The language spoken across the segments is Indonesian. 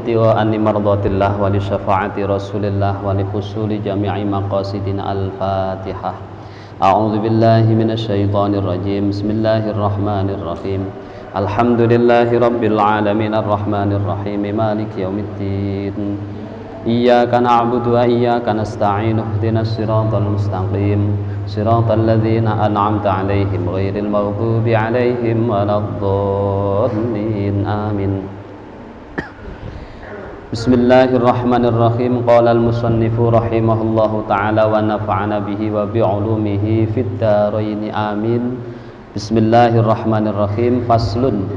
ibtigha'an mardatillah wa li syafa'ati rasulillah wa li husuli jami'i maqasidina. Al-Fatihah. A'udzu billahi minasy syaithanir rajim. Bismillahirrahmanirrahim. Alhamdulillahi rabbil alamin arrahmanir rahim maliki yaumiddin. Iyyaka na'budu wa iyyaka nasta'in ihdinas siratal mustaqim siratal ladzina an'amta 'alaihim ghairil maghdubi 'alaihim waladdallin. Amin. Bismillahirrahmanirrahim. Qala al-musannifu rahimahullahu ta'ala wa nafa'ana bihi wa bi'ulumihi fid dharain. Amin. Bismillahirrahmanirrahim. Faslun.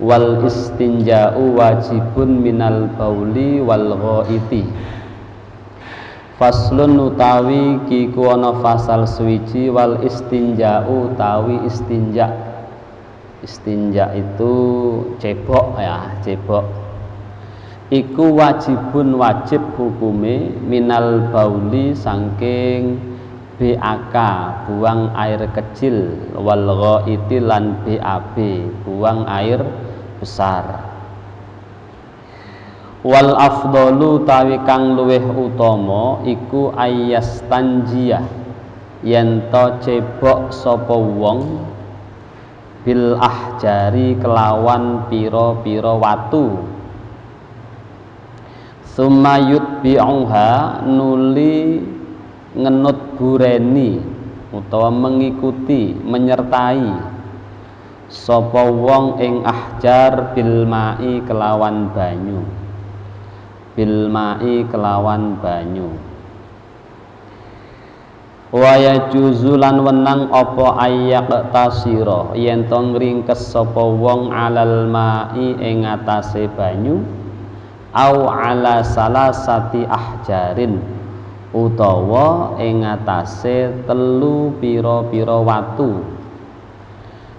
Wal istinja'u wajibun minal bauli wal ghaiti. Faslun utawi kiku ana fasal suwiji. Wal istinja'u utawi istinja. Istinja itu cebok ya, cebok. Iku wajibun wajib hukume minal bauli saking BAK buang air kecil, wal ghaiti lan BAB buang air besar. Wal afdalu tawi kang luweh utama iku ayyastanjiyah yen to cebok sapa wong bil ahjari kelawan pira-pira watu. Summa yutbi'uha nuli ngenut bureni utawa mengikuti menyertai sapa wong ing ahjar bil ma'i kelawan banyu, bil ma'i kelawan banyu. Wa yajuzu lan wenang apa ayak tasira yen to ngringkes sapa wong alal ma'i ing atase banyu au ala salasati ahjarin utawa ing atase telu pira-pira watu.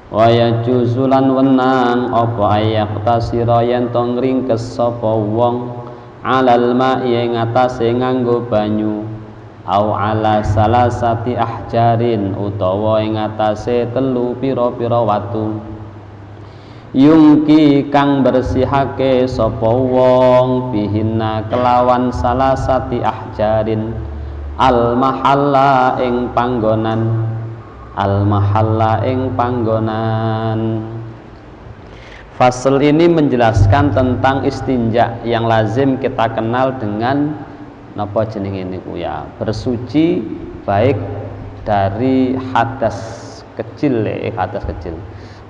Wa yajuzulan wenang apa ayak tasira yen to ngringkes sapa wong alal ma'i ing atase nganggo banyu au ala salasati ahjarin utawa ing atase telu pira-pira watu. Yungki kang bersihake sapa wong bihinna kelawan salasati ahjarin al mahalla ing panggonan, al mahalla ing panggonan. Fasal ini menjelaskan tentang istinja yang lazim kita kenal dengan napa jenenge niku ya, bersuci baik dari hadas kecil hadas kecil,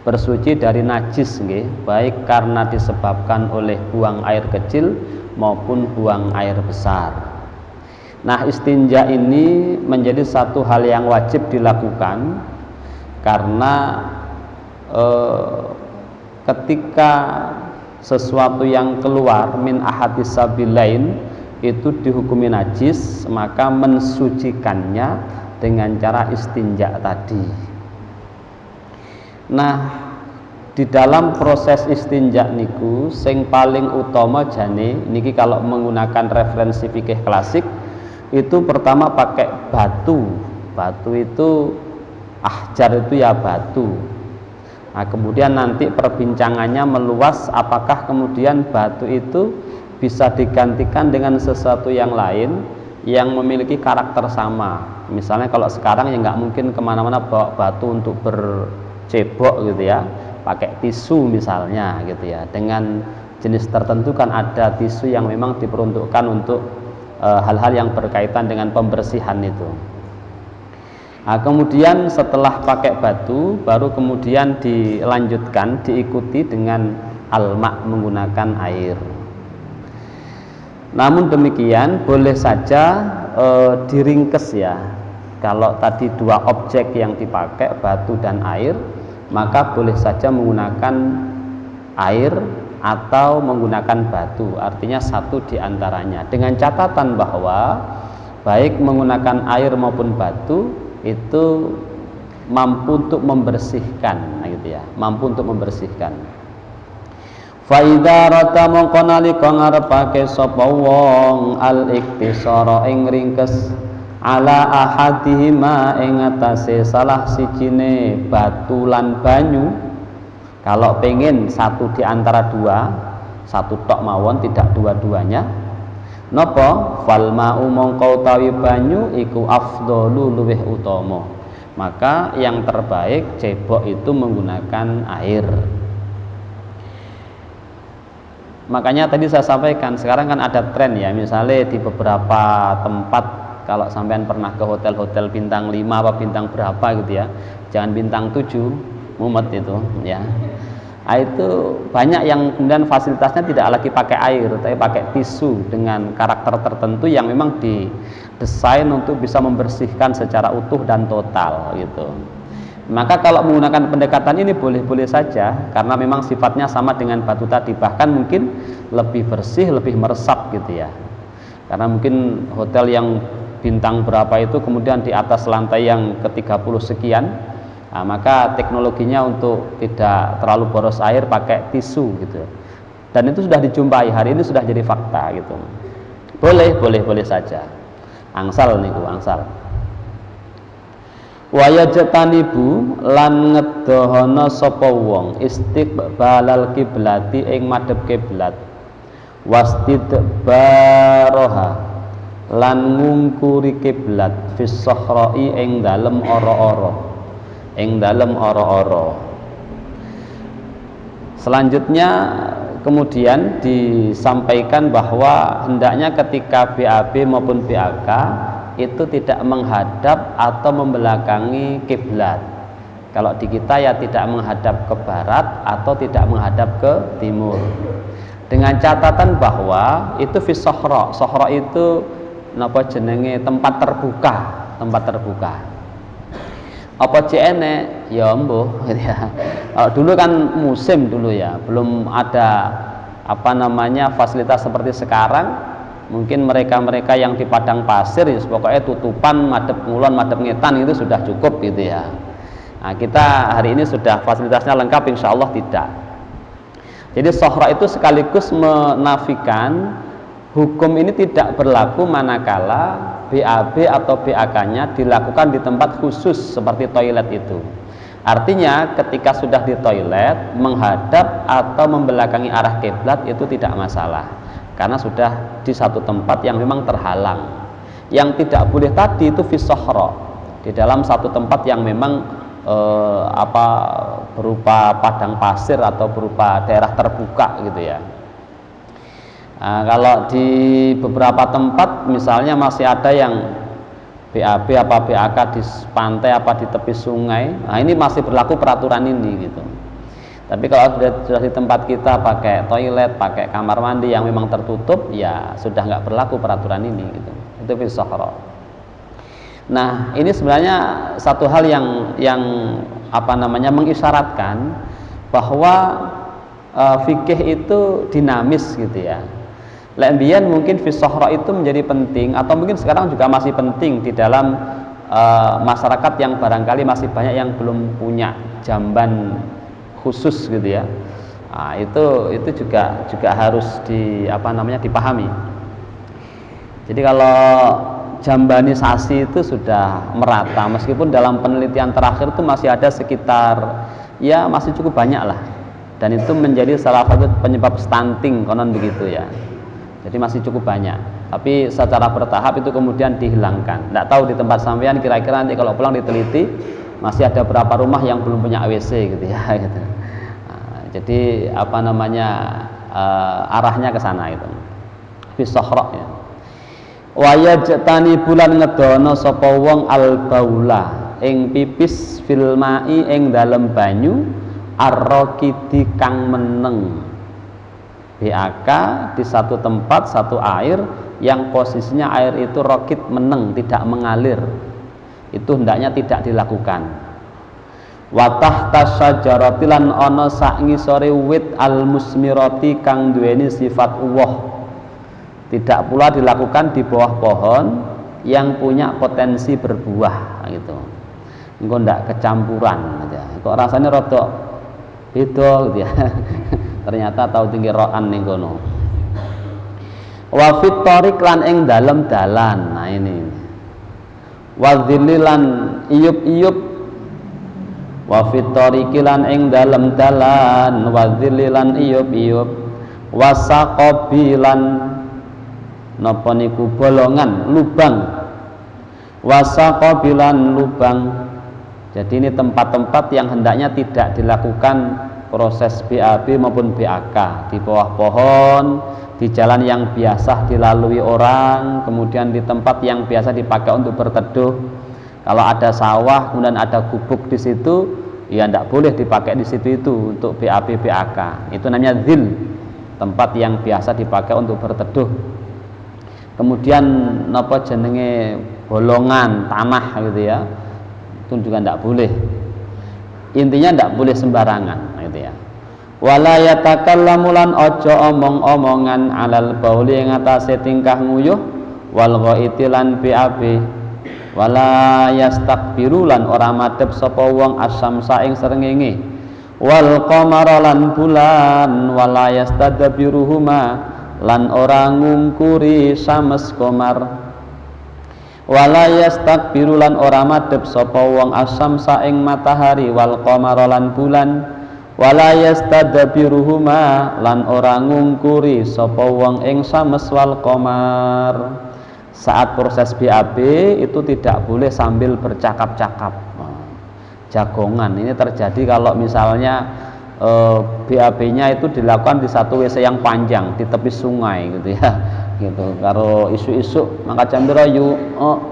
bersuci dari najis nggih, baik karena disebabkan oleh buang air kecil maupun buang air besar. Nah, istinja ini menjadi satu hal yang wajib dilakukan karena ketika sesuatu yang keluar min ahadis sabilain itu dihukumi najis, maka mensucikannya dengan cara istinja tadi. Nah, di dalam proses istinja niku sing paling utama jane niki kalau menggunakan referensi fikih klasik itu pertama pakai batu. Batu itu ahjar itu ya batu. Nah, kemudian nanti perbincangannya meluas apakah kemudian batu itu bisa digantikan dengan sesuatu yang lain yang memiliki karakter sama. Misalnya kalau sekarang ya nggak mungkin kemana-mana bawa batu untuk bercebok gitu ya, pakai tisu misalnya gitu ya. Dengan jenis tertentu kan ada tisu yang memang diperuntukkan untuk hal-hal yang berkaitan dengan pembersihan itu. Nah, kemudian setelah pakai batu baru kemudian dilanjutkan diikuti dengan alma menggunakan air. Namun demikian boleh saja diringkes ya. Kalau tadi dua objek yang dipakai batu dan air, maka boleh saja menggunakan air atau menggunakan batu, artinya satu di antaranya, dengan catatan bahwa baik menggunakan air maupun batu itu mampu untuk membersihkan, gitu ya, mampu untuk membersihkan. Fa idza rata mongko nalika ngarepake sapa wong al iktisara ing ringkes ala ahadihima ing atase salah sijine batu lan banyu. Kalau pengen satu di antara dua, satu tok mawon, tidak dua-duanya. Napa fal ma'u mongko utawi banyu iku afdalu luweh utama. Maka yang terbaik cebok itu menggunakan air. Makanya tadi saya sampaikan, sekarang kan ada tren ya, misalnya di beberapa tempat, kalau sampean pernah ke hotel-hotel bintang 5 apa bintang berapa gitu ya, jangan bintang 7, mumet itu ya. Nah, itu banyak yang kemudian fasilitasnya tidak lagi pakai air, tapi pakai tisu dengan karakter tertentu yang memang didesain untuk bisa membersihkan secara utuh dan total gitu. Maka kalau menggunakan pendekatan ini boleh-boleh saja, karena memang sifatnya sama dengan batu tadi, bahkan mungkin lebih bersih, lebih meresap gitu ya. Karena mungkin hotel yang bintang berapa itu kemudian di atas lantai yang ke-30 sekian, nah, maka teknologinya untuk tidak terlalu boros air pakai tisu gitu. Dan itu sudah dijumpai, hari ini sudah jadi fakta gitu. Boleh saja. Angsal niku, angsal. Wayajtanibu lan ngedohana sapa wong istiqbalal kiblati ing madhep kiblat, wastidbaroha lan ngungkuri kiblat fis sahra'i ing dalem ora-ora. Selanjutnya kemudian disampaikan bahwa hendaknya ketika BAB maupun BAK itu tidak menghadap atau membelakangi kiblat. Kalau di kita ya tidak menghadap ke barat atau tidak menghadap ke timur. Dengan catatan bahwa itu fi sohro. Sohro itu napa jenenge tempat terbuka. Apa cene ya mbuh gitu ya. Dulu kan musim dulu ya, belum ada fasilitas seperti sekarang. Mungkin mereka yang di padang pasir ya, pokoknya tutupan madhep ngulon madhep ngetan itu sudah cukup gitu ya. Nah, kita hari ini sudah fasilitasnya lengkap, insya Allah tidak. Jadi sohra itu sekaligus menafikan hukum ini tidak berlaku manakala BAB atau BAK-nya dilakukan di tempat khusus seperti toilet itu. Artinya ketika sudah di toilet menghadap atau membelakangi arah kiblat itu tidak masalah, karena sudah di satu tempat yang memang terhalang. Yang tidak boleh tadi itu fi sohra, di dalam satu tempat yang memang berupa padang pasir atau berupa daerah terbuka gitu ya. Nah, kalau di beberapa tempat misalnya masih ada yang BAB apa BAK di pantai apa di tepi sungai, nah ini masih berlaku peraturan ini gitu. Tapi kalau sudah di tempat kita pakai toilet, pakai kamar mandi yang memang tertutup, ya sudah nggak berlaku peraturan ini gitu. Itu fi sohra. Nah, ini sebenarnya satu hal yang mengisyaratkan bahwa fikih itu dinamis gitu ya. Lembian mungkin fi sohra itu menjadi penting, atau mungkin sekarang juga masih penting di dalam masyarakat yang barangkali masih banyak yang belum punya jamban khusus gitu ya. Nah, itu juga harus dipahami. Jadi kalau jambanisasi itu sudah merata, meskipun dalam penelitian terakhir itu masih ada sekitar ya masih cukup banyak lah, dan itu menjadi salah satu penyebab stunting konon begitu ya. Jadi masih cukup banyak, tapi secara bertahap itu kemudian dihilangkan. Tidak tahu di tempat sampean kira-kira nanti kalau pulang diteliti masih ada berapa rumah yang belum punya AWC gitu ya gitu. Nah, jadi arahnya ke sana itu fi sohra ya. Wayajtani bulan ngedono sapa wong al-baula ing pipis fil mai ing dalem banyu ar-raqidi kang meneng. BAK di satu tempat satu air yang posisinya air itu raqid meneng, tidak mengalir, itu hendaknya tidak dilakukan. Wa tahta syajarati lan ana sak ngisore wit al musmirati kang duweni sifat uwoh, tidak pula dilakukan di bawah pohon yang punya potensi berbuah gitu. Engko ndak kecampuran aja. Kok rasanya rada beda gitu ya. Ternyata tahu tinggi ro'an ning kono. Wa fit tariq lan ing dalem dalan. Nah ini. Wa dzillilan iyub-iyub. Wa fit tariqi lan ing dalem dalan, wa dzillilan iyub-iyub. wasaqabilan napa niku bolongan lubang, wasaqabilan lubang. Jadi ini tempat-tempat yang hendaknya tidak dilakukan proses BAB maupun BAK, di bawah pohon, di jalan yang biasa dilalui orang, kemudian di tempat yang biasa dipakai untuk berteduh. Kalau ada sawah kemudian ada gubuk di situ, ya tidak boleh dipakai di situ itu untuk BAB BAK. Itu namanya zil, tempat yang biasa dipakai untuk berteduh. Kemudian napa jenenge bolongan tanah gitu ya, itu juga tidak boleh. Intinya tidak boleh sembarangan gitu ya. Wala yatakallamu lan ojo omong-omongan alal bauli ing atase tingkah nguyuh wal ghaiti lan BAB. Wala yastakbiru lan ora madhep sapa wong asyamsa ing srengenge wal qamara lan bulan wala yastadbiruhuma lan ora ngungkuri sames qamar. Wala yastakbiru lan ora madhep sapa wong asyamsa ing matahari wal qamara lan bulan wala yastadbiruhuma lan ora ngungkuri sapa wong ing sames wal qamar. Saat proses BAB itu tidak boleh sambil bercakap-cakap, jagongan. Ini terjadi kalau misalnya BAB-nya itu dilakukan di satu WC yang panjang di tepi sungai gitu ya, gitu. Kalau isu-isu maka jam berayu,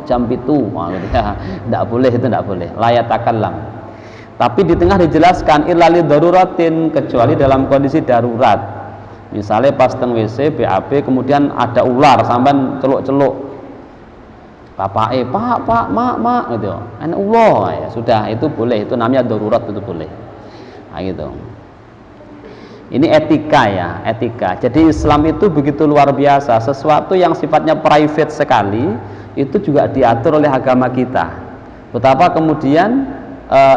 jam pitu, gitu ya. Tidak boleh, itu tidak boleh. Layak takallam. Tapi di tengah dijelaskan ilali daruratin, kecuali dalam kondisi darurat. Misalnya pas teng WC BAB kemudian ada ular sampai celuk-celuk. Pak, mak gitu. Allah ya sudah, itu boleh, itu namanya darurat, itu boleh. Nah, gitu. Ini etika ya, etika. Jadi Islam itu begitu luar biasa, sesuatu yang sifatnya private sekali itu juga diatur oleh agama kita. Betapa kemudian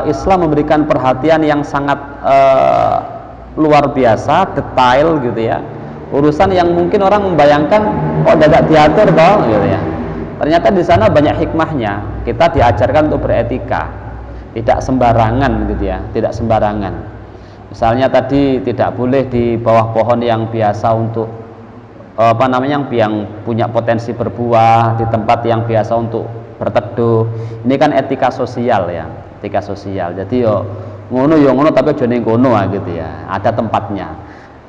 Islam memberikan perhatian yang sangat luar biasa, detail gitu ya. Urusan yang mungkin orang membayangkan kok tidak diatur toh gitu ya. Ternyata di sana banyak hikmahnya. Kita diajarkan untuk beretika, tidak sembarangan gitu ya, tidak sembarangan. Misalnya tadi tidak boleh di bawah pohon yang biasa untuk yang punya potensi berbuah, di tempat yang biasa untuk berteduh. Ini kan etika sosial ya, etika sosial. Jadi yo ngono tapi aja ning kono gitu ya. Ada tempatnya.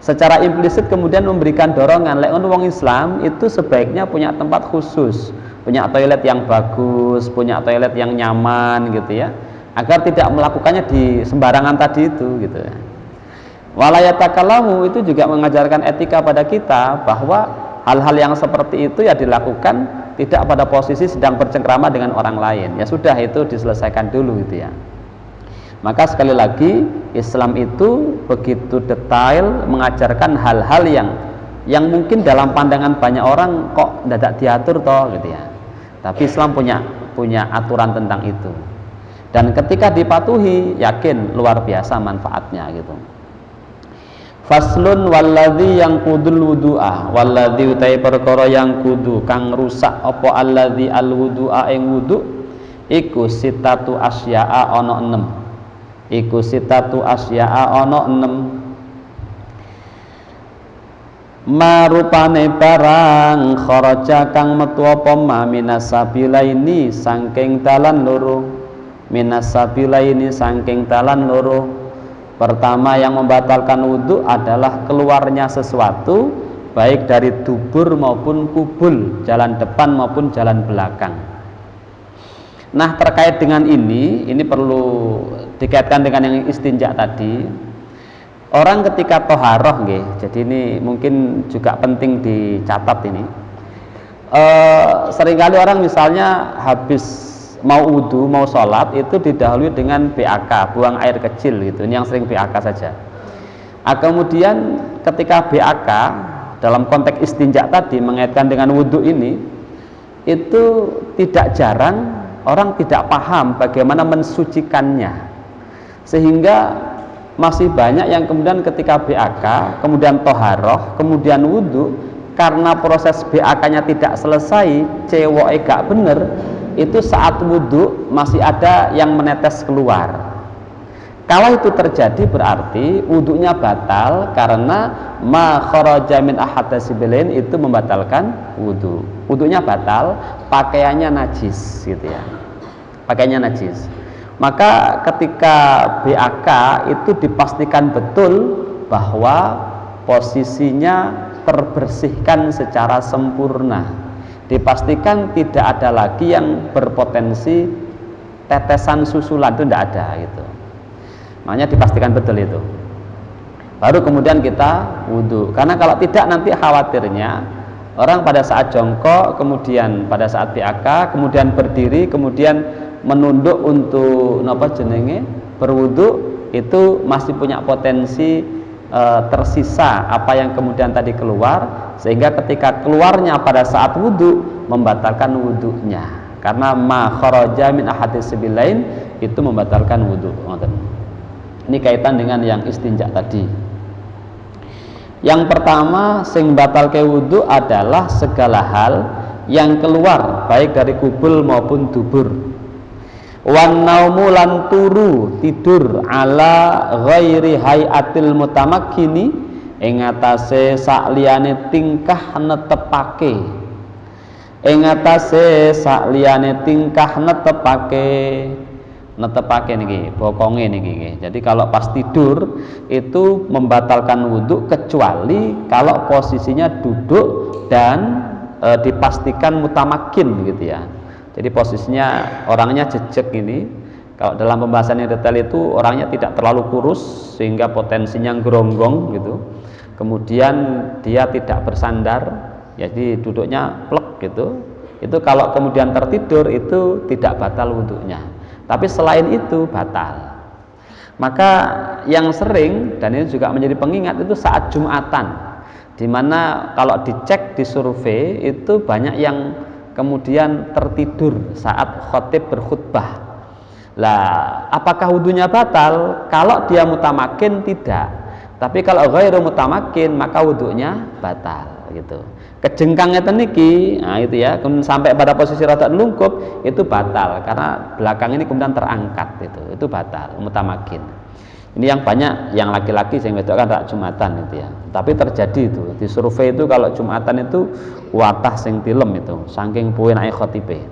Secara implisit kemudian memberikan dorongan lek wong Islam itu sebaiknya punya tempat khusus, punya toilet yang bagus, punya toilet yang nyaman gitu ya, agar tidak melakukannya di sembarangan tadi itu gitu ya. Walayatakallamu itu juga mengajarkan etika pada kita bahwa hal-hal yang seperti itu ya dilakukan tidak pada posisi sedang bercengkrama dengan orang lain. Ya sudah, itu diselesaikan dulu gitu ya. Maka sekali lagi Islam itu begitu detail mengajarkan hal-hal yang mungkin dalam pandangan banyak orang kok tidak diatur toh gitu ya. Tapi Islam punya aturan tentang itu. Dan ketika dipatuhi, yakin luar biasa manfaatnya gitu. Faslun walladzi yang kudul wudu'ah, walladzi utai perkara yang kudu kang rusak apa alladzi al wudu'a ing wudu iku sitatu asya'a ana 6. Iku sitatu asya'a ana 6. Marupane barang kharaja kang metu apa ma minasabilaini saking dalan loro, minasabilaini saking dalan loro. Pertama yang membatalkan wudhu adalah keluarnya sesuatu baik dari dubur maupun kubul, jalan depan maupun jalan belakang. Nah, terkait dengan ini perlu dikaitkan dengan yang istinja tadi. Orang ketika toharoh nggih, jadi ini mungkin juga penting dicatat ini. Seringkali orang misalnya habis mau wudu, mau sholat itu didahului dengan BAK, buang air kecil gitu. Ini yang sering BAK saja. Kemudian ketika BAK dalam konteks istinja tadi mengaitkan dengan wudu ini, itu tidak jarang orang tidak paham bagaimana mensucikannya, sehingga masih banyak yang kemudian ketika BAK, kemudian toharoh, kemudian wudu, karena proses BAK-nya tidak selesai, cewoke gak bener, itu saat wudu masih ada yang menetes keluar. Kalau itu terjadi berarti wudunya batal karena ma kharaja min ahadasibilain itu membatalkan wudu. Wudunya batal, pakaiannya najis gitu ya. Pakaiannya najis. Maka ketika BAK itu dipastikan betul bahwa posisinya terbersihkan secara sempurna. Dipastikan tidak ada lagi yang berpotensi tetesan susulan, itu tidak ada gitu. Makanya dipastikan betul itu. Baru kemudian kita wudhu. Karena kalau tidak nanti khawatirnya orang pada saat jongkok, kemudian pada saat BAK, kemudian berdiri, kemudian menunduk untuk berwudhu, itu masih punya potensi tersisa apa yang kemudian tadi keluar, sehingga ketika keluarnya pada saat wudhu membatalkan wudhunya. Karena ma kharaja min ahadisibilain itu membatalkan wudhu. Ini kaitan dengan yang istinja tadi. Yang pertama sing batal ke wudhu adalah segala hal yang keluar baik dari kubul maupun dubur. Wan naumu lan turu tidur ala ghairi hayatil mutamakkini ing atase sakliyane tingkah netepake. Ing atase sakliyane tingkah netepake niki bokonge niki. Jadi kalau pas tidur itu membatalkan wudhu kecuali kalau posisinya duduk dan dipastikan mutamakin gitu ya. Jadi posisinya orangnya jejek ini. Kalau dalam pembahasan yang detail itu orangnya tidak terlalu kurus sehingga potensinya geronggong gitu. Kemudian dia tidak bersandar, jadi duduknya plek gitu. Itu kalau kemudian tertidur itu tidak batal wudhunya. Tapi selain itu batal. Maka yang sering dan ini juga menjadi pengingat itu saat Jumatan, dimana kalau dicek di survei itu banyak yang kemudian tertidur saat khotib berkhutbah. Lah, apakah wudhunya batal? Kalau dia mutamakin tidak. Tapi kalau ghairu mutamakin maka wudhunya batal gitu. Kejengkangnya teniki, nah itu ya, kemudian sampai pada posisi rada lungkup itu batal karena belakang ini kemudian terangkat itu batal mutamakin. Ini yang banyak yang laki-laki sing wedok kan rak Jumatan itu ya. Tapi terjadi itu di survei itu kalau Jumatan itu watah sing tilem itu saking puenake khotibe.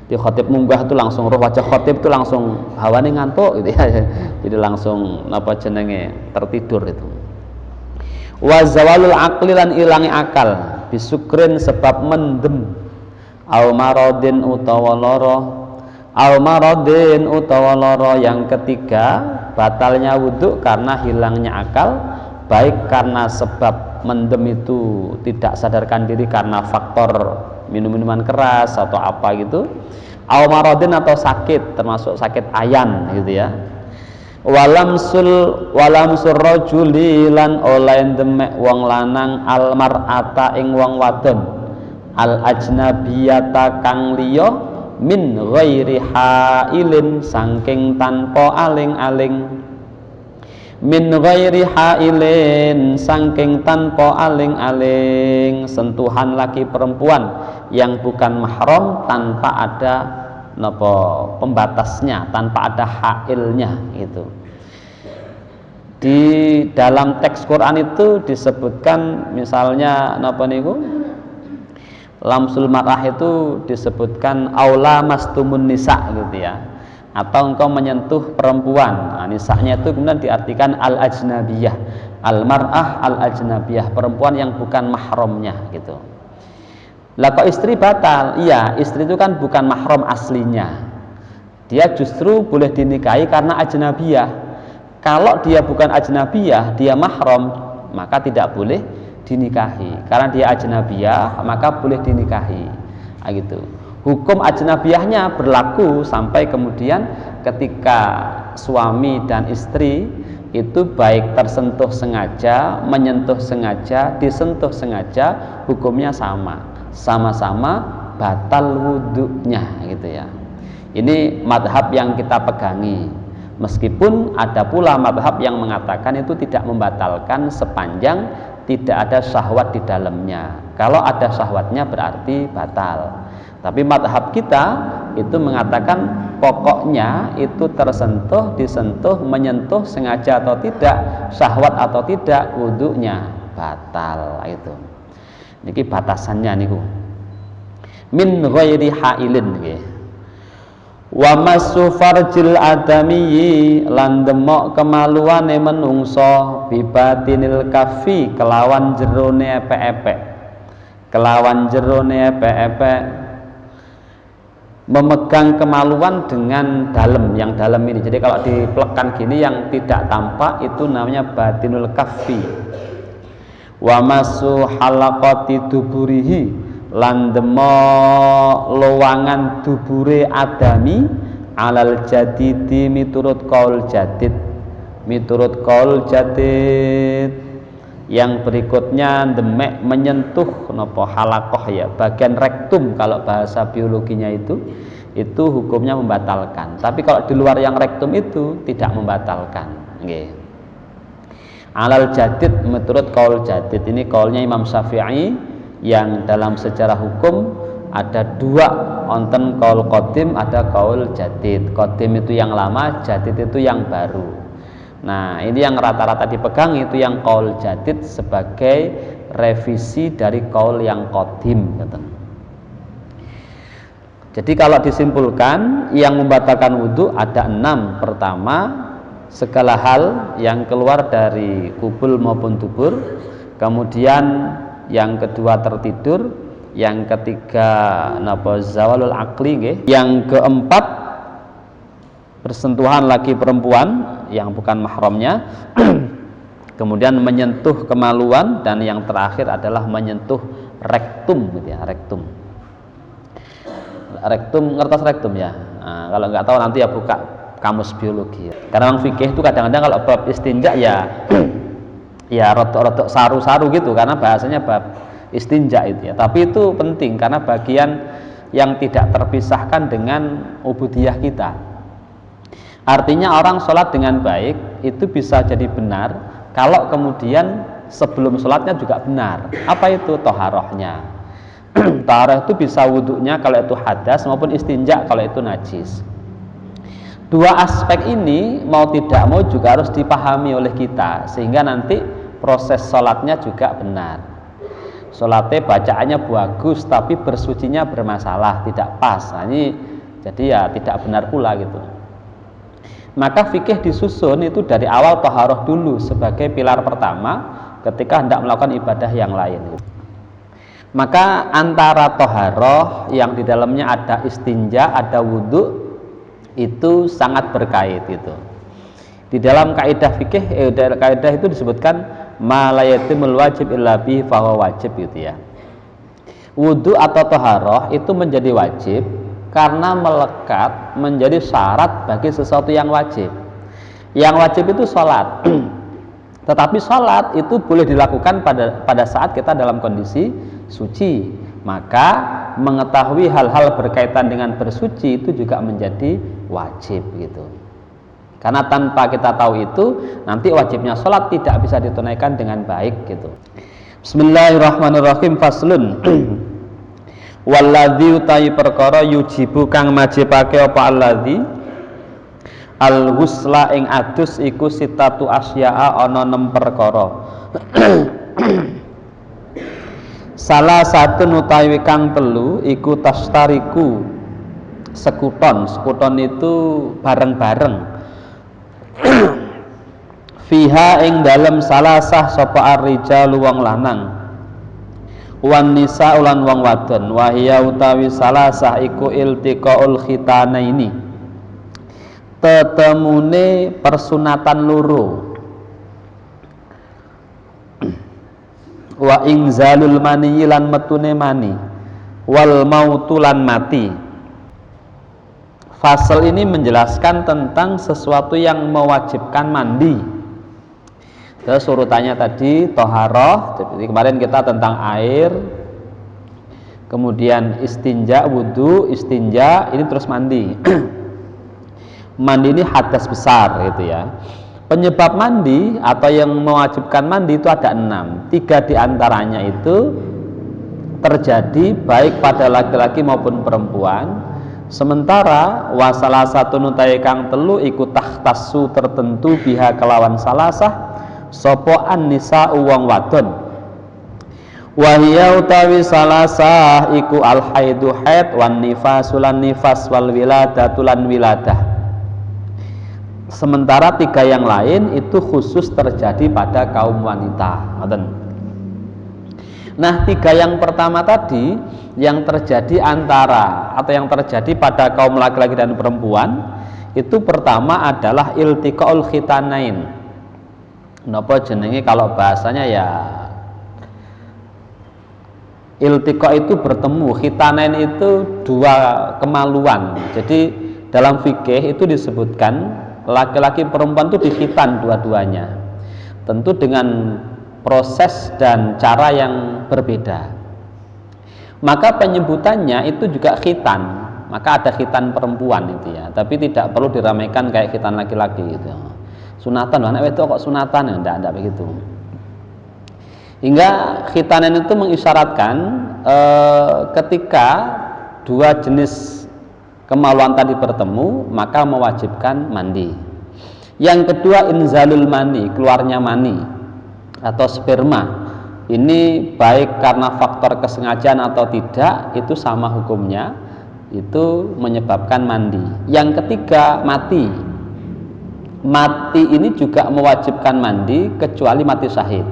Di khotib munggah itu langsung roh wajah khotib itu langsung hawane ngantuk gitu ya. Jadi langsung tertidur itu. Wa zawalul aqli lan ilangi akal bisukrin sebab mendem au maradin utawa lara yang ketiga batalnya wudhu karena hilangnya akal, baik karena sebab mendem itu tidak sadarkan diri karena faktor minum-minuman keras atau apa gitu, au maradin atau sakit termasuk sakit ayan gitu ya. Walamsul rajuli lan oleh demek wong lanang al mar'ata ing wong wadon al ajnabiyata kang liya min ghairi hailin saking tanpa aling-aling, min ghairi hailin saking tanpa aling-aling, sentuhan laki perempuan yang bukan mahram tanpa ada pembatasnya, tanpa ada hailnya itu. Di dalam teks Quran itu disebutkan misalnya lamsul mar'ah itu disebutkan aula mastumun nisa gitu ya, atau engkau menyentuh perempuan. Nah, nisanya itu kemudian diartikan al ajnabiyah, al mar'ah al ajnabiyah, perempuan yang bukan mahramnya gitu. Lah kok istri batal? Iya, istri itu kan bukan mahram aslinya. Dia justru boleh dinikahi karena ajnabiyah. Kalau dia bukan ajnabiyah, dia mahram, maka tidak boleh dinikahi. Karena dia ajnabiyah, maka boleh dinikahi. Nah, gitu. Hukum ajnabiyahnya berlaku sampai kemudian ketika suami dan istri itu baik tersentuh sengaja, menyentuh sengaja, disentuh sengaja, hukumnya sama-sama batal wudhunya gitu ya. Ini madhab yang kita pegangi, meskipun ada pula madhab yang mengatakan itu tidak membatalkan sepanjang tidak ada syahwat di dalamnya. Kalau ada syahwatnya berarti batal. Tapi madhab kita itu mengatakan pokoknya itu tersentuh, disentuh, menyentuh sengaja atau tidak, syahwat atau tidak, wudunya batal. Itu niki batasannya niku. Min ghairi hailin nggih. Wa masu farjil adamiyyi lan demok kemaluane menungso bibatinil kafi kelawan jerone epek-epek. Kelawan jerone epek-epek, memegang kemaluan dengan dalam, yang dalam ini. Jadi kalau diplekan gini yang tidak tampak itu namanya batinul kafi. Wa masu halaqati duburihi lan demo lowangan dubure adami alal jadidi miturut qaul jadid. Miturut qaul jadid yang berikutnya demek menyentuh nopo halakoh ya, bagian rektum kalau bahasa biologinya itu hukumnya membatalkan. Tapi kalau di luar yang rektum itu tidak membatalkan. Nggih. Alal jadid menurut qaul jadid, ini qaulnya Imam Syafi'i yang dalam sejarah hukum ada dua, wonten qaul qadim, ada qaul jadid. Qadim itu yang lama, jadid itu yang baru. Nah, ini yang rata-rata dipegang itu yang qaul jadid sebagai revisi dari qaul yang qadim. Jadi kalau disimpulkan yang membatalkan wudhu ada 6. Pertama, segala hal yang keluar dari kubul maupun dubur. Kemudian yang kedua tertidur. Yang ketiga zawalul aqli nggih. Yang keempat bersentuhan laki perempuan yang bukan mahramnya. Kemudian menyentuh kemaluan, dan yang terakhir adalah menyentuh rektum gitu ya, rektum. Rektum, ngertos rektum ya. Nah, kalau nggak tahu nanti ya buka kamus biologi. Karena orang fikih itu kadang-kadang kalau bab istinja ya ya rotok-rotok saru-saru gitu, karena bahasanya bab istinja itu ya. Tapi itu penting karena bagian yang tidak terpisahkan dengan ubudiyah kita. Artinya orang sholat dengan baik itu bisa jadi benar kalau kemudian sebelum sholatnya juga benar. Apa itu? Toharohnya. Toharoh itu bisa wudhunya kalau itu hadas maupun istinja kalau itu najis. Dua aspek ini mau tidak mau juga harus dipahami oleh kita sehingga nanti proses sholatnya juga benar. Sholatnya bacaannya bagus tapi bersucinya bermasalah, tidak pas. Nah, ini jadi ya tidak benar pula gitu. Maka fikih disusun itu dari awal toharoh dulu sebagai pilar pertama ketika hendak melakukan ibadah yang lain. Maka antara toharoh yang di dalamnya ada istinja, ada wudhu, itu sangat berkait itu. Di dalam kaidah fikih, kaidah itu disebutkan ma la yatimul wajib illa bihi fahuwa wajib gitu ya. Wudhu atau toharoh itu menjadi wajib karena melekat menjadi syarat bagi sesuatu yang wajib. Yang wajib itu sholat. Tetapi sholat itu boleh dilakukan pada saat kita dalam kondisi suci. Maka mengetahui hal-hal berkaitan dengan bersuci itu juga menjadi wajib gitu. Karena tanpa kita tahu itu, nanti wajibnya sholat tidak bisa ditunaikan dengan baik gitu. Bismillahirrahmanirrahim. Faslun. Walladzi utahi perkara yujibu kang majibake apa alladzi al-ghusla ing adus iku sitatu asya'a ana 6 perkara. Salah satu utawi kang telu iku tastariku sekuton. Sekuton itu bareng-bareng. Fiha ing dalem salasah sapa ar-rijalu wong lanang. Wan nisa ulan wong wadon, wahia utawi salasah iku iltiqaul khitanaini, tetemune persunatan loro, wa ingzalul mani lan metune mani, wal mautulan mati. Fasal ini menjelaskan tentang sesuatu yang mewajibkan mandi. Terus urutannya tadi toharoh, jadi kemarin kita tentang air, kemudian istinja, wudhu, istinja, ini terus mandi. Mandi ini hadas besar gitu ya. Penyebab mandi atau yang mewajibkan mandi itu ada 6. 3 diantaranya itu terjadi baik pada laki-laki maupun perempuan Sementara wasalah satu nutai kang telu iku tahtasu tertentu biha kelawan salasah sopo an-nisa wong wadon. Wahia utawi salasah iku al haidu haid wan nifasulan nifas wal wiladatulan wiladah. Sementara tiga yang lain itu khusus terjadi pada kaum wanita. Nah, tiga yang pertama tadi yang terjadi atau yang terjadi pada kaum laki-laki dan perempuan itu pertama adalah iltiqaul khitanain. Napa jenenge kalau bahasanya ya iltiqa itu bertemu, khitanain itu dua kemaluan. Jadi dalam fikih itu disebutkan laki-laki perempuan itu dikhitan dua-duanya, tentu dengan proses dan cara yang berbeda. Maka penyebutannya itu juga khitan, maka ada khitan perempuan itu ya, tapi tidak perlu diramaikan kayak khitan laki-laki gitu. Sunatan, anak itu kok sunatan, enggak begitu. Hingga khitanan itu mengisyaratkan ketika dua jenis kemaluan tadi bertemu maka mewajibkan mandi. Yang kedua inzalul mani, keluarnya mani atau sperma. Ini baik karena faktor kesengajaan atau tidak itu sama hukumnya, itu menyebabkan mandi. Yang ketiga mati. Mati ini juga mewajibkan mandi kecuali mati syahid.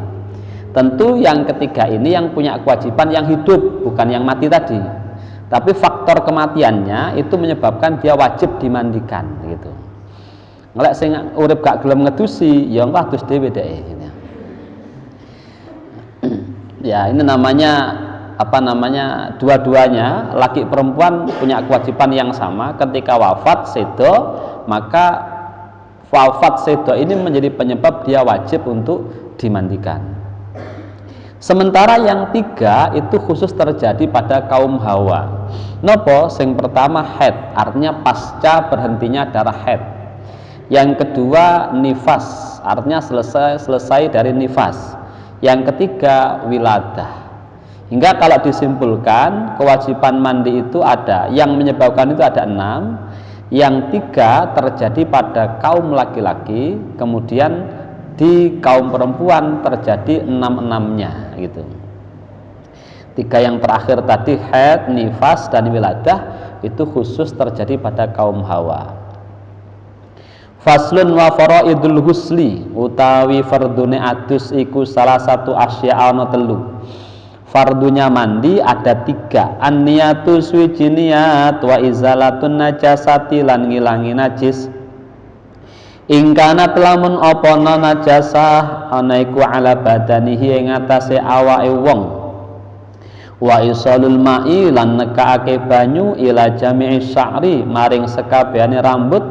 Tentu yang ketiga ini yang punya kewajiban yang hidup, bukan yang mati tadi. Tapi faktor kematiannya itu menyebabkan dia wajib dimandikan gitu. Ngelek sing urip gak gelem ngedusi, ya engko adus dhewe dhek gitu. Ya, ini namanya dua-duanya laki perempuan punya kewajiban yang sama. Ketika wafat sedo, maka wafat sedo ini menjadi penyebab dia wajib untuk dimandikan. Sementara yang tiga itu khusus terjadi pada kaum Hawa. Nopo? Yang pertama haid, artinya pasca berhentinya darah haid. Yang kedua nifas, artinya selesai dari nifas. Yang ketiga wiladah. Hingga kalau disimpulkan kewajiban mandi itu ada, yang menyebabkan itu ada 6. Yang tiga terjadi pada kaum laki-laki, kemudian di kaum perempuan terjadi 6-6-nya gitu. Tiga yang terakhir tadi haid, nifas dan wiladah itu khusus terjadi pada kaum Hawa. Faslun wa faraidul husli utawi fardune adus iku salah satu asya ana telu. Fardunya mandi ada 3. An-niyatu suwiji niat wa izalatun najasati lan ngilangi najis. Ingkana lamun apa najasah ana iku ala badanihi ing atase awake wong. Wa isalul ma'i lan nekake banyu ila jami'i sya'ri maring sekabehane rambut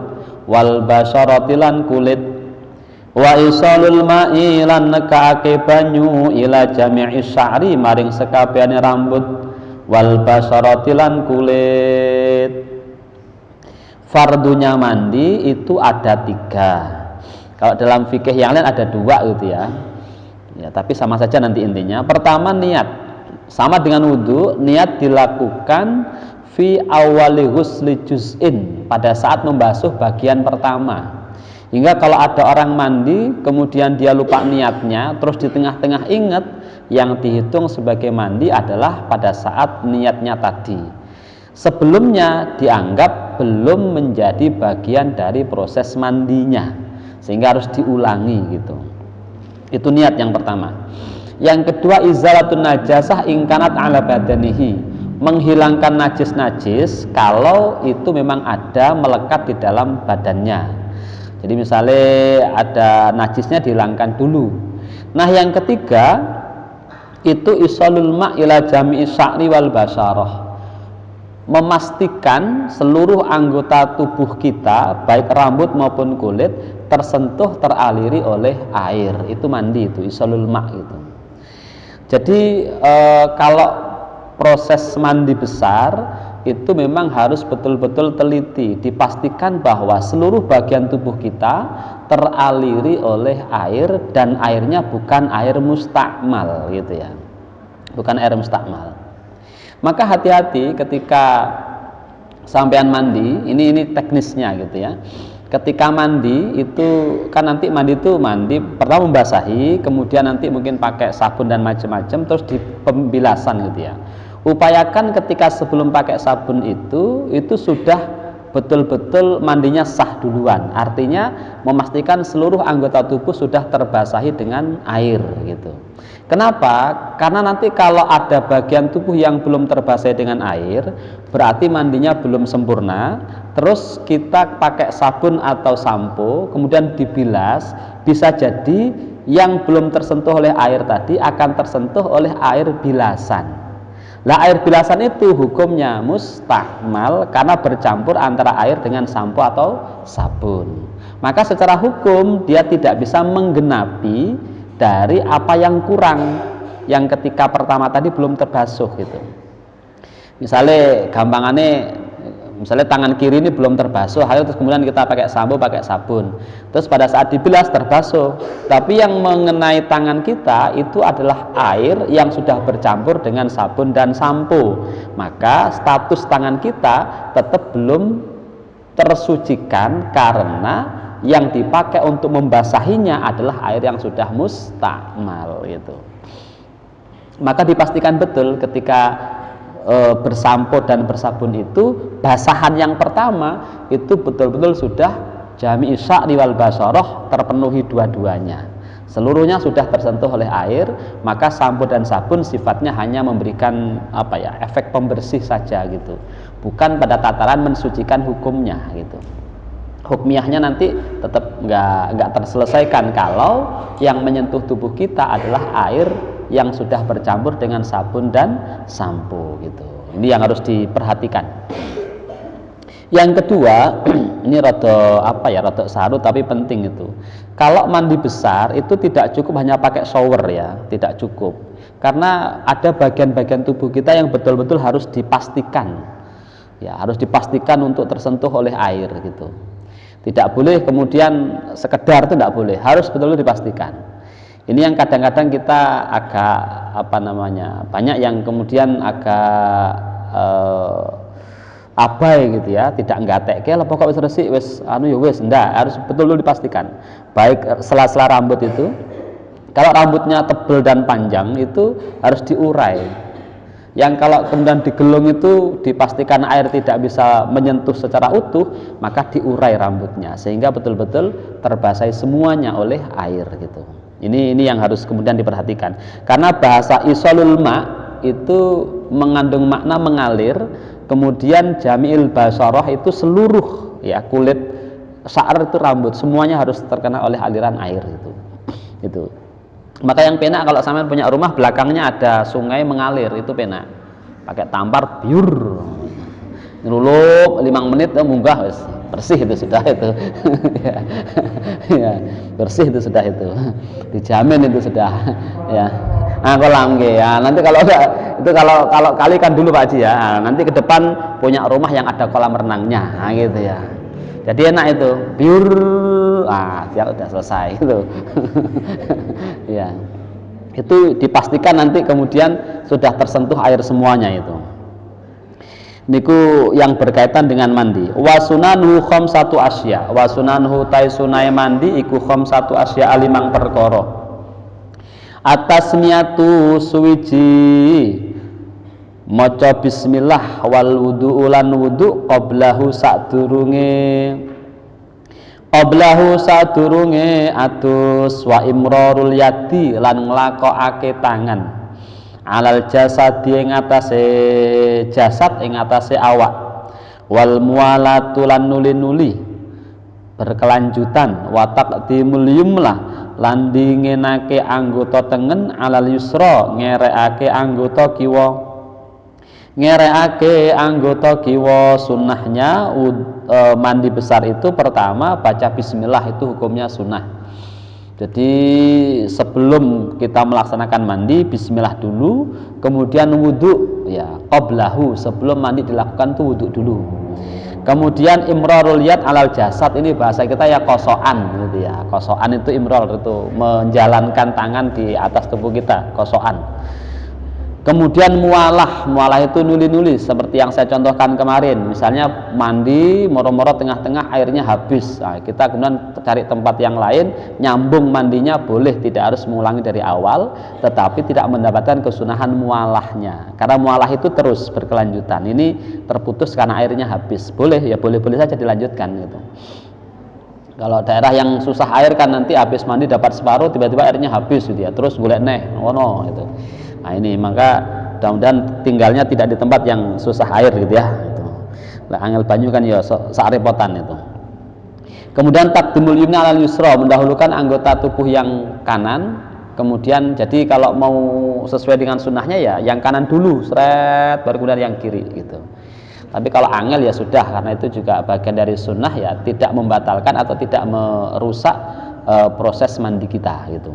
wal basyarati lan kulit. Wa isalul ma'i lan nekake banyu ila jami'i sya'ri maring sekabehane rambut wal basyarati lan kulit. Fardunya mandi itu ada 3. Kalau dalam fikih yang lain ada 2 gitu ya. Ya, tapi sama saja nanti intinya. Pertama niat, sama dengan wudhu, niat dilakukan fi awali husli juz'in, pada saat membasuh bagian pertama. Hingga kalau ada orang mandi kemudian dia lupa niatnya, terus di tengah-tengah ingat, yang dihitung sebagai mandi adalah pada saat niatnya tadi. Sebelumnya dianggap belum menjadi bagian dari proses mandinya, sehingga harus diulangi gitu. Itu niat yang pertama. Yang kedua izalatun najasah ingkanat ala badanihi, menghilangkan najis-najis kalau itu memang ada melekat di dalam badannya. Jadi misalnya ada najisnya dihilangkan dulu. Nah yang ketiga itu isalul ma' ila jami'i sya'ri wal basyarah, memastikan seluruh anggota tubuh kita baik rambut maupun kulit tersentuh, teraliri oleh air. Itu mandi, itu isalul ma' itu. Jadi kalau proses mandi besar itu memang harus betul-betul teliti, dipastikan bahwa seluruh bagian tubuh kita teraliri oleh air dan airnya bukan air mustakmal gitu ya, bukan air mustakmal. Maka hati-hati ketika sampean mandi, ini teknisnya gitu ya. Ketika mandi itu kan nanti mandi pertama membasahi, kemudian nanti mungkin pakai sabun dan macam-macam, terus di pembilasan gitu ya. Upayakan ketika sebelum pakai sabun itu sudah betul-betul mandinya sah duluan, artinya memastikan seluruh anggota tubuh sudah terbasahi dengan air gitu. Kenapa? Karena nanti kalau ada bagian tubuh yang belum terbasahi dengan air, berarti mandinya belum sempurna. Terus kita pakai sabun atau sampo, kemudian dibilas, bisa jadi yang belum tersentuh oleh air tadi akan tersentuh oleh air bilasan. Nah, air bilasan itu hukumnya mustahmal karena bercampur antara air dengan sampo atau sabun. Maka secara hukum dia tidak bisa menggenapi dari apa yang kurang, yang ketika pertama tadi belum terbasuh gitu. Misalnya gampangannya, misalnya tangan kiri ini belum terbasuh, terus kemudian kita pakai sampo, pakai sabun, terus pada saat dibilas terbasuh, tapi yang mengenai tangan kita itu adalah air yang sudah bercampur dengan sabun dan sampo, maka status tangan kita tetap belum tersucikan karena yang dipakai untuk membasahinya adalah air yang sudah mustakmal gitu. Maka dipastikan betul ketika bersampo dan bersabun itu basahan yang pertama itu betul-betul sudah jami'i sya'ri wal basyarah, terpenuhi dua-duanya, seluruhnya sudah tersentuh oleh air, maka sampo dan sabun sifatnya hanya memberikan efek pembersih saja gitu, bukan pada tataran mensucikan hukumnya gitu. Hukmiyahnya nanti tetap nggak terselesaikan kalau yang menyentuh tubuh kita adalah air yang sudah bercampur dengan sabun dan sampo gitu. Ini yang harus diperhatikan. Yang kedua, ini rada sarut tapi penting itu. Kalau mandi besar itu tidak cukup hanya pakai shower ya, tidak cukup. Karena ada bagian-bagian tubuh kita yang betul-betul harus dipastikan. Ya, harus dipastikan untuk tersentuh oleh air gitu. Tidak boleh kemudian sekedar, itu tidak boleh, harus betul-betul dipastikan. Ini yang kadang-kadang kita agak banyak yang kemudian agak abai gitu ya, tidak nggatekke lah pokok wis resik wis enggak, harus betul-betul dipastikan. Baik sela-sela rambut itu, kalau rambutnya tebal dan panjang itu harus diurai. Yang kalau kemudian digelung itu dipastikan air tidak bisa menyentuh secara utuh, maka diurai rambutnya sehingga betul-betul terbasahi semuanya oleh air gitu. Ini yang harus kemudian diperhatikan. Karena bahasa isolul ma itu mengandung makna mengalir, kemudian jami'il basyarah itu seluruh ya kulit, sya'ar itu rambut, semuanya harus terkena oleh aliran air itu. Maka yang penak kalau sampean punya rumah belakangnya ada sungai mengalir, itu penak. Pakai tampar biur. Ngelulup 5 menit munggah wis. Bersih itu sudah itu. ya, bersih itu sudah itu. Dijamin itu sudah ya. Nah, kolam ya. Nanti kalau itu kalau kalikan dulu Pak Haji ya. Nanti ke depan punya rumah yang ada kolam renangnya. Nah, gitu ya. Jadi enak itu, biur, dia udah selesai itu. Ya, itu dipastikan nanti kemudian sudah tersentuh air semuanya itu. Niku yang berkaitan dengan mandi. Wasunanhu khamsatu asya. Wasunanhu sunai mandi iku khamsatu asya 5 perkara. Atasmiyatu suwiji maca bismillah wal wudu ulan wudu qablahu sadurunge atus wa imrarul yadi lan nglakokake tangan alal jasadi ing atase jasad ing atase awak wal mualatu lan nuli-nuli berkelanjutan wa taqdimul yumla lan dingenake anggota tengen alal yusra ngerekake anggota kiwa sunnahnya mandi besar itu pertama baca bismillah, itu hukumnya sunnah. Jadi sebelum kita melaksanakan mandi bismillah dulu, kemudian wudu ya qablahu, sebelum mandi dilakukan tuh wudu dulu. Kemudian imrarul yad alal jasad, ini bahasa kita ya kosoan gitu ya. Kosoan itu imrar, itu menjalankan tangan di atas tubuh kita, kosoan. Kemudian mualah itu nuli-nuli seperti yang saya contohkan kemarin. Misalnya mandi moro-moro tengah-tengah airnya habis. Nah, kita kemudian cari tempat yang lain, nyambung mandinya boleh, tidak harus mengulangi dari awal, tetapi tidak mendapatkan kesunahan mualahnya. Karena mualah itu terus berkelanjutan. Ini terputus karena airnya habis. Boleh ya, boleh-boleh saja dilanjutkan gitu. Kalau daerah yang susah air kan nanti habis mandi dapat separuh, tiba-tiba airnya habis gitu ya. Terus boleh ngono gitu. Nah ini maka mudah-mudahan tinggalnya tidak di tempat yang susah air gitu ya. Lah angel banyu kan ya sarepotan itu. Kemudian taqdimul yumna alal yusra, mendahulukan anggota tubuh yang kanan. Kemudian jadi kalau mau sesuai dengan sunnahnya ya yang kanan dulu seret baru kemudian yang kiri gitu. Tapi kalau angel ya sudah, karena itu juga bagian dari sunnah ya, tidak membatalkan atau tidak merusak proses mandi kita gitu.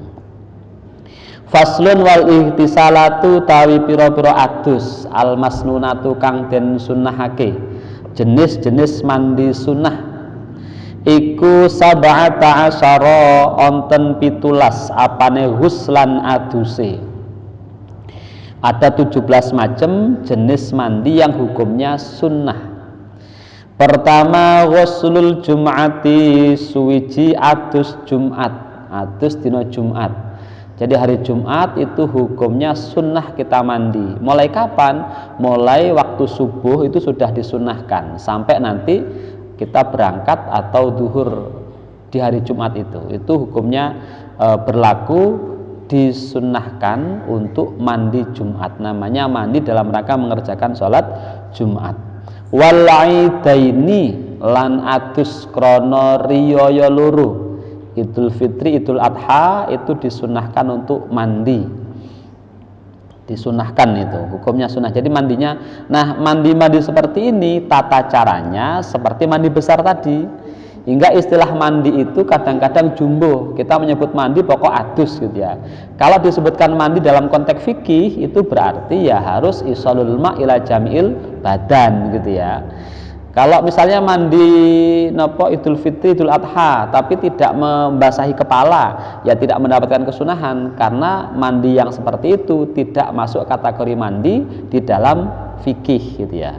Faslun wal ihtisalatu tawi pira-pira adus al masnunatu kang den sunnahake. Jenis-jenis mandi sunnah iku sab'ata asyara onten 17 apane huslan aduse. Ada 17 macam jenis mandi yang hukumnya sunnah. Pertama ghuslul jum'ati, suwiji adus Jumat, adus dina Jumat. Jadi hari Jumat itu hukumnya sunnah kita mandi. Mulai kapan? Mulai waktu subuh itu sudah disunnahkan sampai nanti kita berangkat atau duhur di hari Jumat itu hukumnya berlaku, disunnahkan untuk mandi Jumat. Namanya mandi dalam rangka mengerjakan sholat Jumat. Wal aidaini lan adus krana riyaya loro, Idul Fitri, Idul Adha itu disunahkan untuk mandi. Disunahkan itu, hukumnya sunnah. Jadi mandinya, nah mandi seperti ini tata caranya seperti mandi besar tadi. Hingga istilah mandi itu kadang-kadang jumbo. Kita menyebut mandi pokok adus gitu ya. Kalau disebutkan mandi dalam konteks fikih itu berarti ya harus isolul ma ila jamil badan gitu ya. Kalau misalnya mandi Idul Fitri, Idul Adha tapi tidak membasahi kepala, ya tidak mendapatkan kesunahan, karena mandi yang seperti itu tidak masuk kategori mandi di dalam fikih gitu ya.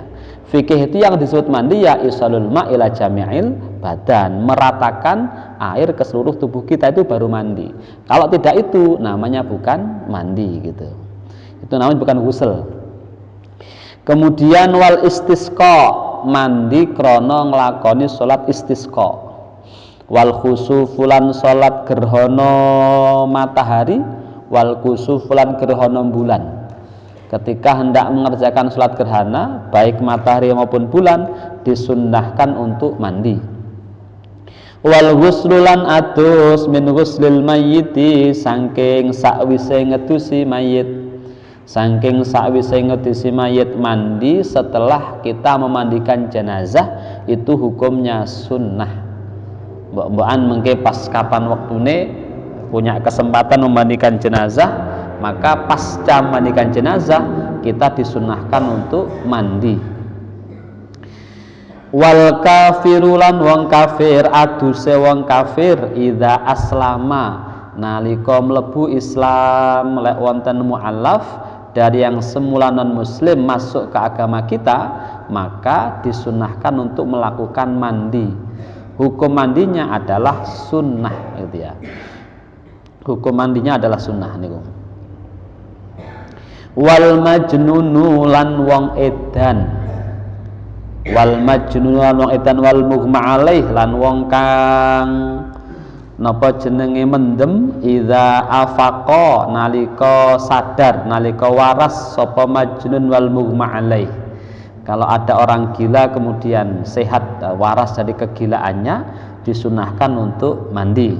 Fikih itu yang disebut mandi ya isolul ma ila jami'il badan, meratakan air ke seluruh tubuh kita itu baru mandi. Kalau tidak itu namanya bukan mandi gitu. Itu namanya bukan ghusl. Kemudian wal istisqa, mandi krono nglakoni salat istisqa. Wal khusufulan salat gerhana matahari, wal khusufulan gerhana bulan. Ketika hendak mengerjakan salat gerhana baik matahari maupun bulan disunnahkan untuk mandi. Wal ghuslulan adus min ghuslil mayyiti, saking sakwise ngedusi mayit. Saking sakwise ngedusi mayit mandi setelah kita memandikan jenazah itu hukumnya sunnah. Mbok-mbokan mengke pas kapan waktune punya kesempatan memandikan jenazah, maka pasca memandikan jenazah kita disunnahkan untuk mandi. Wal kafirulan wong kafir, aduse wong kafir idza aslama, nalika mlebu Islam, lek wonten mualaf dari yang semula non muslim masuk ke agama kita, maka disunnahkan untuk melakukan mandi. Hukum mandinya adalah sunnah gitu ya. Hukum mandinya adalah sunnah niku. Wal majnunu lan wong edan, wal majnunu lan wong edan, wal mughma alaih lan wong kang napa jenenge mendem, idza afaqa nalika sadar, nalika waras sapa majnun wal mughma alaih. Kalau ada orang gila kemudian sehat waras dari kegilaannya disunahkan untuk mandi.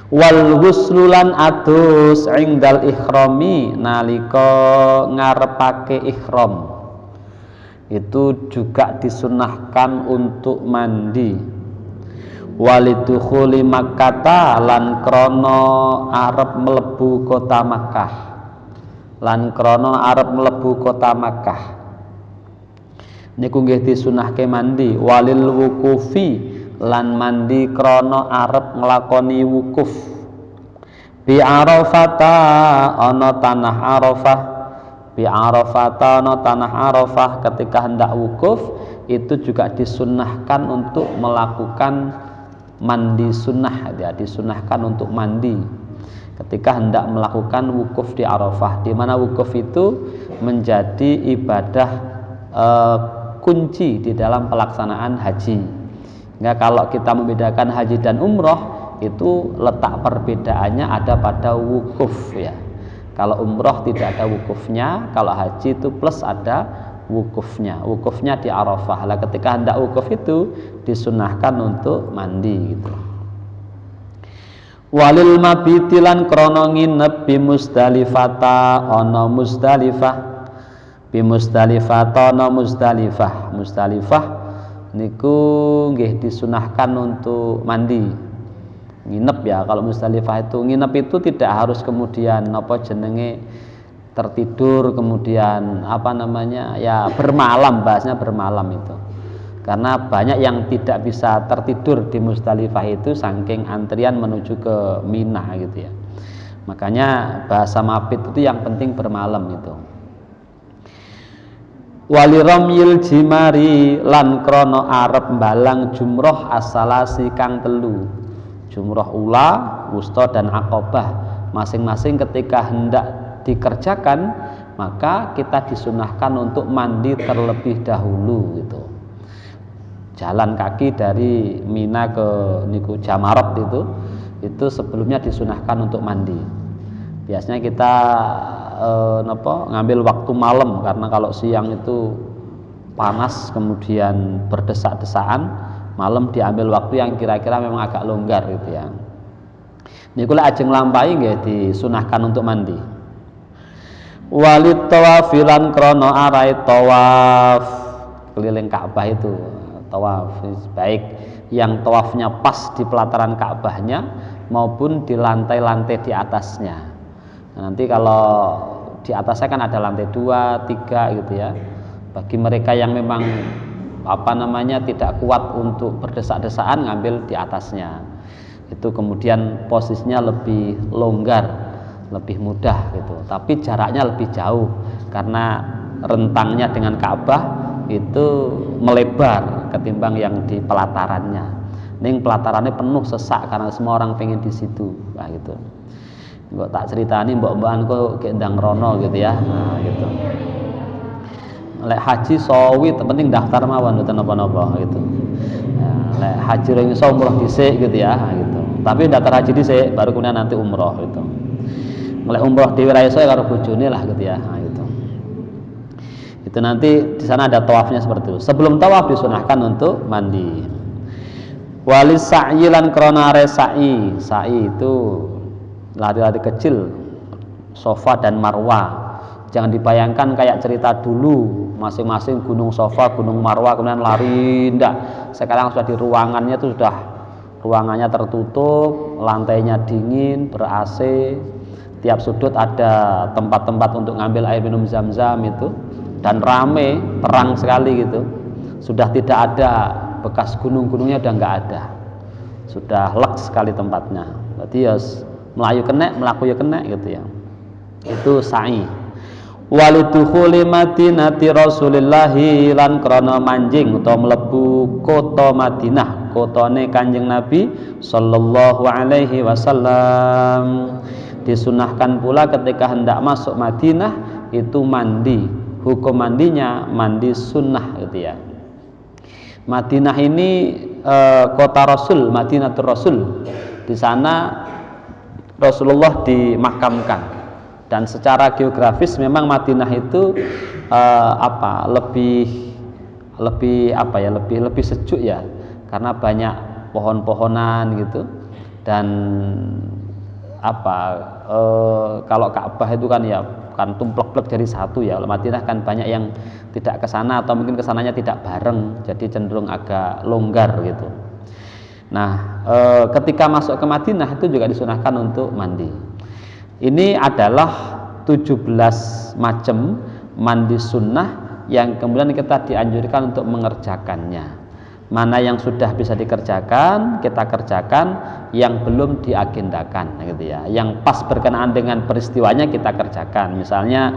Wal ghuslulan adus indal ikhrami, nalika ngarepake ihram itu juga disunahkan untuk mandi. Walidukhuli Makkah lan krana arep mlebu kota Makkah, lan krana arep mlebu kota Makkah niku nggih disunahke mandi. Walil wukufi lan mandi krana arep nglakoni wukuf bi Arafata ana tanah Arafah, bi Arafah tanah Arafah ketika hendak wukuf itu juga disunnahkan untuk melakukan mandi sunnah ya, disunnahkan untuk mandi ketika hendak melakukan wukuf di Arafah, di mana wukuf itu menjadi ibadah kunci di dalam pelaksanaan haji. Nah, kalau kita membedakan haji dan umroh itu letak perbedaannya ada pada wukuf ya. Kalau umroh tidak ada wukufnya, kalau haji itu plus ada wukufnya. Wukufnya di Arafah. Lah ketika hendak wukuf itu disunahkan untuk mandi gitu. Walil mabitilan krono nginep bi Musdalifata ana Musdalifah. Bi Musdalifata ana Musdalifah. Musdalifah niku nggih disunahkan untuk mandi. Nginep ya, kalau Musdalifah itu nginep itu tidak harus kemudian apa jenenge tertidur kemudian apa namanya ya bermalam, bahasnya bermalam itu. Karena banyak yang tidak bisa tertidur di Musdalifah itu saking antrian menuju ke Mina gitu ya. Makanya bahasa mabit itu yang penting bermalam itu. Waliramyil jimari lan krono arep balang jumroh asalasi kang telu. Jumroh ula, wusta dan akobah masing-masing ketika hendak dikerjakan maka kita disunahkan untuk mandi terlebih dahulu gitu. Jalan kaki dari Mina ke niku Jamarat itu sebelumnya disunahkan untuk mandi. Biasanya kita ngambil waktu malam karena kalau siang itu panas kemudian berdesak-desaan. Malam diambil waktu yang kira-kira memang agak longgar gitu ya. Niku lek ajeng lampahi nggih disunahkan untuk mandi. Walit tawafilan krono arai tawaf keliling Ka'bah itu. Tawaf baik yang tawafnya pas di pelataran Ka'bahnya maupun di lantai-lantai di atasnya. Nah, nanti kalau di atasnya kan ada lantai 2, 3 gitu ya. Bagi mereka yang memang tidak kuat untuk berdesak-desaan ngambil di atasnya. Itu kemudian posisinya lebih longgar, lebih mudah gitu. Tapi jaraknya lebih jauh karena rentangnya dengan Ka'bah itu melebar ketimbang yang di pelatarannya. Ning pelatarannya penuh sesak karena semua orang pengen di situ. Nah gitu. Mbok tak ceritani mbok-mbokan kok gek ndang rono gitu ya. Nah gitu. Lek haji sawi penting daftar mawon mboten napa-napa gitu. Nah, lek haji ring iso umroh dhisik gitu ya, gitu. Tapi daftar haji dhisik baru kemudian nanti umroh gitu. Lek umroh dhewe ra iso ya karo bojone lah gitu ya. Nah, gitu. Itu nanti di sana ada tawafnya seperti itu. Sebelum tawaf disunahkan untuk mandi. Walis sa'i lan krona are sa'i. Sa'i itu lari-lari kecil, Safa dan Marwah. Jangan dibayangkan kayak cerita dulu masing-masing gunung Safa, gunung Marwah kemudian lari, enggak. Sekarang sudah di ruangannya itu sudah ruangannya tertutup, lantainya dingin, ber-AC, tiap sudut ada tempat-tempat untuk ngambil air minum Zam-Zam itu dan rame, terang sekali gitu. Sudah tidak ada bekas gunung-gunungnya, udah enggak ada. Sudah leks sekali tempatnya. Berarti ya melayu kena, melaku ya kena gitu ya. Itu sa'i. Walidukhuli Madinati Rasulillahi lan krana manjing utawa mlebu kota Madinah, kotane Kanjeng Nabi sallallahu alaihi wasallam. Disunahkan pula ketika hendak masuk Madinah itu mandi. Hukum mandinya mandi sunnah gitu ya. Madinah ini kota Rasul, Madinatul Rasul. Di sana Rasulullah dimakamkan. Dan secara geografis memang Madinah itu lebih sejuk ya, karena banyak pohon-pohonan gitu. Dan kalau Ka'bah itu kan ya kan tumplek-plek jadi satu ya. Madinah kan banyak yang tidak ke sana atau mungkin kesananya tidak bareng, jadi cenderung agak longgar gitu. Nah, ketika masuk ke Madinah itu juga disunahkan untuk mandi. Ini adalah 17 macam mandi sunnah yang kemudian kita dianjurkan untuk mengerjakannya. Mana yang sudah bisa dikerjakan, kita kerjakan, yang belum diagendakan gitu ya. Yang pas berkenaan dengan peristiwanya kita kerjakan. Misalnya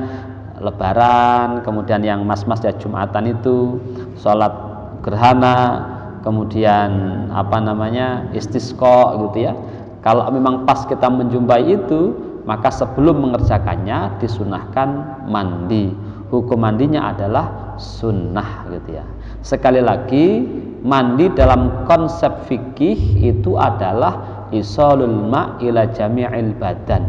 Lebaran, kemudian yang mas-mas ya Jumatan itu sholat gerhana, kemudian istisqa gitu ya. Kalau memang pas kita menjumpai itu, maka sebelum mengerjakannya disunahkan mandi. Hukum mandinya adalah sunnah gitu ya. Sekali lagi, mandi dalam konsep fikih itu adalah isalul ma' ila jami'il badan,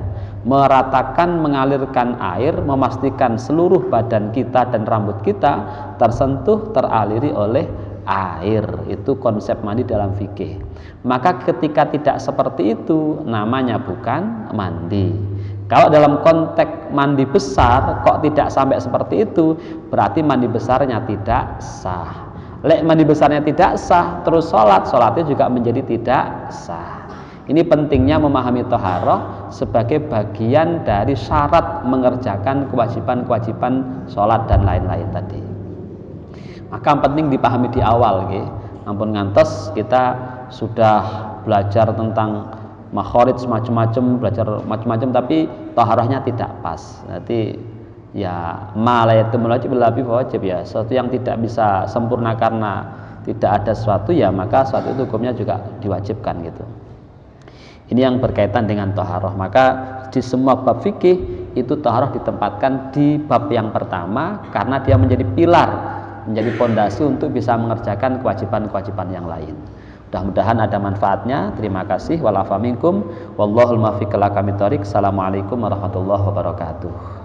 meratakan, mengalirkan air, memastikan seluruh badan kita dan rambut kita tersentuh, teraliri oleh air. Itu konsep mandi dalam fikih. Maka ketika tidak seperti itu, namanya bukan mandi. Kalau dalam konteks mandi besar kok tidak sampai seperti itu, berarti mandi besarnya tidak sah. Lek mandi besarnya tidak sah, terus sholatnya juga menjadi tidak sah. Ini pentingnya memahami toharoh sebagai bagian dari syarat mengerjakan kewajiban-kewajiban sholat dan lain-lain tadi. Maka penting dipahami di awal, ampun ngantos kita sudah belajar tentang makhorid macam-macam, tapi toharohnya tidak pas. Nanti ya malayatu wajib ya, sesuatu yang tidak bisa sempurna karena tidak ada sesuatu ya, maka sesuatu itu hukumnya juga diwajibkan gitu. Ini yang berkaitan dengan toharoh. Maka di semua bab fikih itu toharoh ditempatkan di bab yang pertama karena dia menjadi pilar, menjadi pondasi untuk bisa mengerjakan kewajiban-kewajiban yang lain. Mudah-mudahan ada manfaatnya. Terima kasih. Walafaminkum. Wallahul muwaffiq ila aqwamit thoriq. Assalamualaikum warahmatullahi wabarakatuh.